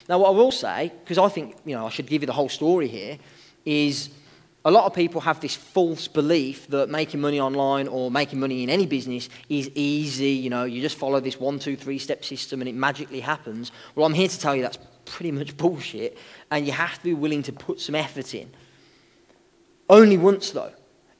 Now, what I will say, because I think, I should give you the whole story here, is a lot of people have this false belief that making money online or making money in any business is easy. You just follow this 1, 2, 3-step system and it magically happens. Well, I'm here to tell you that's pretty much bullshit, and you have to be willing to put some effort in. Only once, though.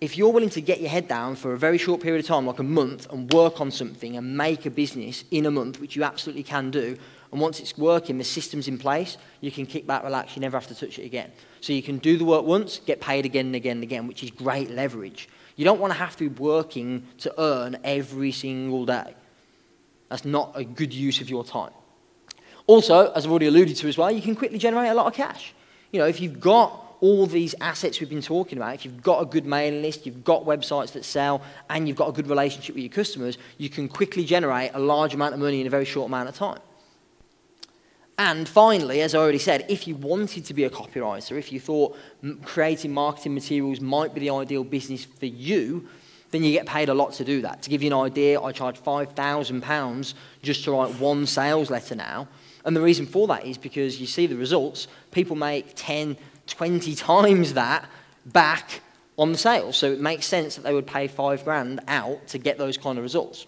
If you're willing to get your head down for a very short period of time, like a month, and work on something and make a business in a month, which you absolutely can do, and once it's working, the system's in place, you can kick back, relax, you never have to touch it again. So you can do the work once, get paid again and again and again, which is great leverage. You don't want to have to be working to earn every single day. That's not a good use of your time. Also, as I've already alluded to as well, you can quickly generate a lot of cash. If you've got all these assets we've been talking about, if you've got a good mailing list, you've got websites that sell, and you've got a good relationship with your customers, you can quickly generate a large amount of money in a very short amount of time. And finally, as I already said, if you wanted to be a copywriter, if you thought creating marketing materials might be the ideal business for you, then you get paid a lot to do that. To give you an idea, I charge £5,000 just to write one sales letter now. And the reason for that is because you see the results, people make 10, 20 times that back on the sales. So it makes sense that they would pay £5,000 out to get those kind of results.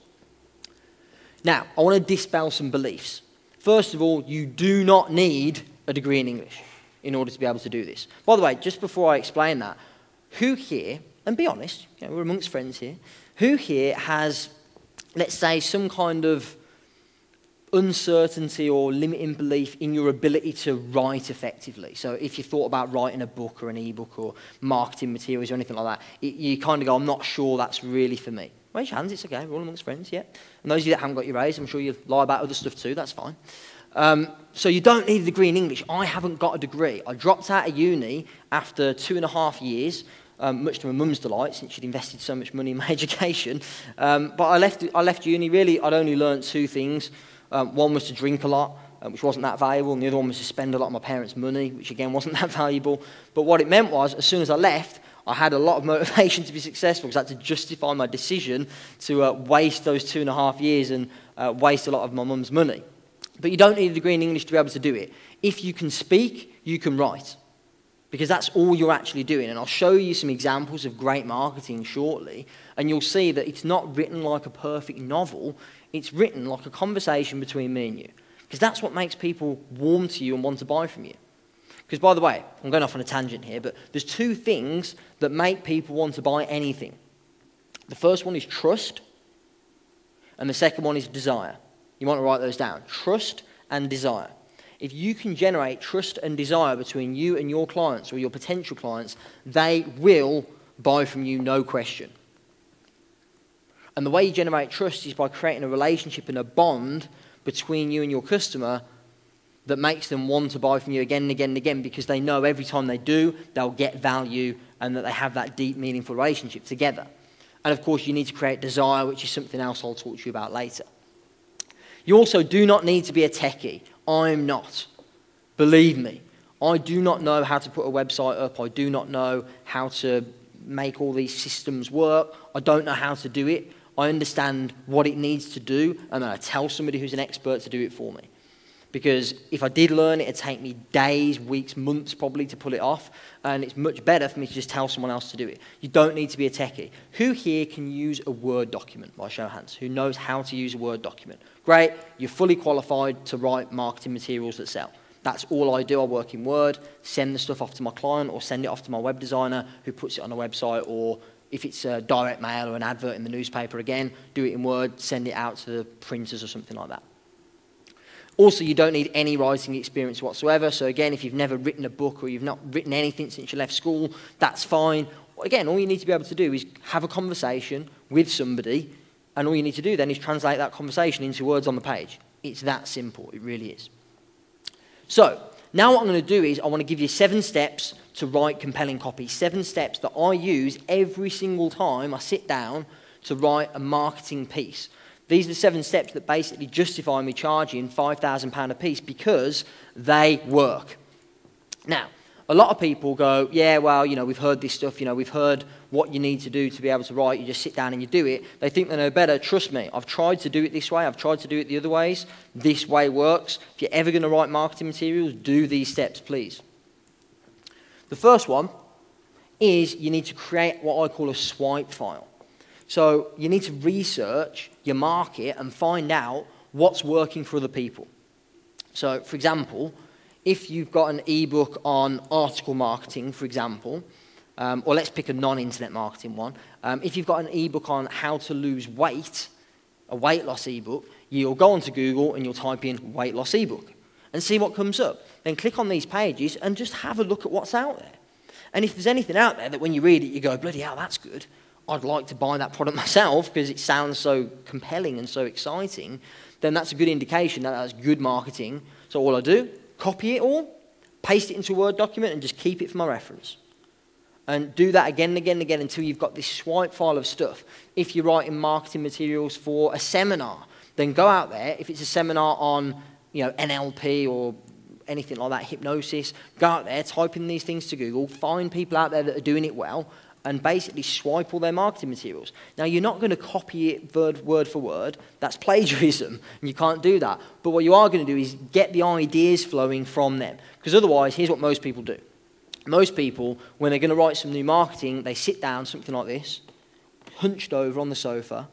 Now, I want to dispel some beliefs. First of all, you do not need a degree in English in order to be able to do this. By the way, just before I explain that, who here, and be honest, we're amongst friends here, who here has, let's say, some kind of uncertainty or limiting belief in your ability to write effectively? So if you thought about writing a book or an ebook or marketing materials or anything like that, you kind of go, I'm not sure that's really for me. Raise your hands, it's okay, we're all amongst friends, yeah. And those of you that haven't got your raised, I'm sure you lie about other stuff too, that's fine. So you don't need a degree in English. I haven't got a degree. I dropped out of uni after 2.5 years, much to my mum's delight, since she'd invested so much money in my education. But I left uni, really, I'd only learned 2 things. One was to drink a lot, which wasn't that valuable, and the other one was to spend a lot of my parents' money, which again wasn't that valuable. But what it meant was, as soon as I left, I had a lot of motivation to be successful because I had to justify my decision to waste those 2.5 years and waste a lot of my mum's money. But you don't need a degree in English to be able to do it. If you can speak, you can write, because that's all you're actually doing. And I'll show you some examples of great marketing shortly, and you'll see that it's not written like a perfect novel. It's written like a conversation between me and you, because that's what makes people warm to you and want to buy from you. Because, by the way, I'm going off on a tangent here, but there's 2 things that make people want to buy anything. The first one is trust, and the second one is desire. You want to write those down. Trust and desire. If you can generate trust and desire between you and your clients or your potential clients, they will buy from you, no question. And the way you generate trust is by creating a relationship and a bond between you and your customer that makes them want to buy from you again and again and again, because they know every time they do, they'll get value and that they have that deep, meaningful relationship together. And of course, you need to create desire, which is something else I'll talk to you about later. You also do not need to be a techie. I'm not. Believe me, I do not know how to put a website up. I do not know how to make all these systems work. I don't know how to do it. I understand what it needs to do, and then I tell somebody who's an expert to do it for me. Because if I did learn it, it'd take me days, weeks, months probably to pull it off, and it's much better for me to just tell someone else to do it. You don't need to be a techie. Who here can use a Word document, by show of hands? Who knows how to use a Word document? Great, you're fully qualified to write marketing materials that sell. That's all I do. I work in Word, send the stuff off to my client, or send it off to my web designer who puts it on a website, or if it's a direct mail or an advert in the newspaper, again, do it in Word, send it out to the printers or something like that. Also, you don't need any writing experience whatsoever. So again, if you've never written a book or you've not written anything since you left school, that's fine. Again, all you need to be able to do is have a conversation with somebody, and all you need to do then is translate that conversation into words on the page. It's that simple. It really is. So now what I'm going to do is I want to give you 7 steps to write compelling copy. 7 steps that I use every single time I sit down to write a marketing piece. These are the 7 steps that basically justify me charging £5,000 a piece because they work. Now, A lot of people go, yeah, well, we've heard this stuff, we've heard what you need to do to be able to write. You just sit down and you do it. They think they know better. Trust me, I've tried to do it this way. I've tried to do it the other ways. This way works. If you're ever going to write marketing materials, do these steps, please. The first one is you need to create what I call a swipe file. So you need to research your market and find out what's working for other people. So, for example, if you've got an ebook on article marketing, for example, or let's pick a non-internet marketing one. If you've got an ebook on how to lose weight, a weight loss ebook, you'll go onto Google and you'll type in weight loss ebook and see what comes up. Then click on these pages and just have a look at what's out there. And if there's anything out there that when you read it, you go, bloody hell, that's good. I'd like to buy that product myself because it sounds so compelling and so exciting, then that's a good indication that that's good marketing. So all I do, copy it all, paste it into a Word document, and just keep it for my reference. And do that again and again and again until you've got this swipe file of stuff. If you're writing marketing materials for a seminar, then go out there. If it's a seminar on NLP or anything like that, hypnosis, go out there, type in these things to Google, find people out there that are doing it well, and basically swipe all their marketing materials. Now, you're not going to copy it word for word. That's plagiarism, and you can't do that. But what you are going to do is get the ideas flowing from them. Because otherwise, here's what most people do. Most people, when they're going to write some new marketing, they sit down, something like this, hunched over on the sofa,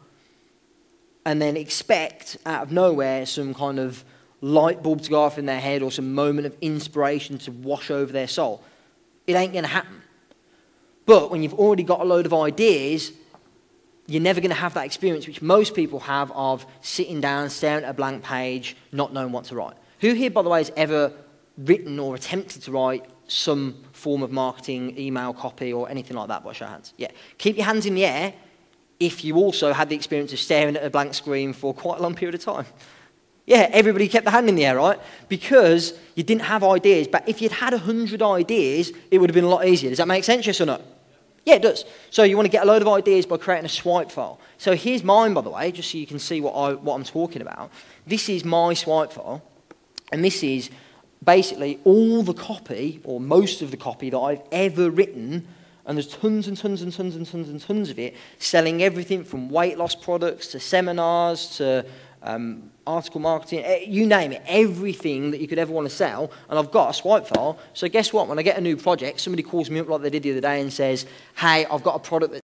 and then expect, out of nowhere, some kind of light bulb to go off in their head or some moment of inspiration to wash over their soul. It ain't going to happen. But when you've already got a load of ideas, you're never going to have that experience, which most people have, of sitting down, staring at a blank page, not knowing what to write. Who here, by the way, has ever written or attempted to write some form of marketing, email copy, or anything like that? By show of hands. Yeah. Keep your hands in the air if you also had the experience of staring at a blank screen for quite a long period of time. Yeah, everybody kept the hand in the air, right? Because you didn't have ideas. But if you'd had 100 ideas, it would have been a lot easier. Does that make sense, yes or no? Yeah, it does. So you want to get a load of ideas by creating a swipe file. So here's mine, by the way, just so you can see what I'm talking about. This is my swipe file, and this is basically all the copy, or most of the copy, that I've ever written, and there's tons and tons and tons and tons and tons of it, selling everything from weight loss products to seminars to article marketing, you name it, everything that you could ever want to sell, and I've got a swipe file. So guess what? When I get a new project, somebody calls me up like they did the other day and says, hey, I've got a product that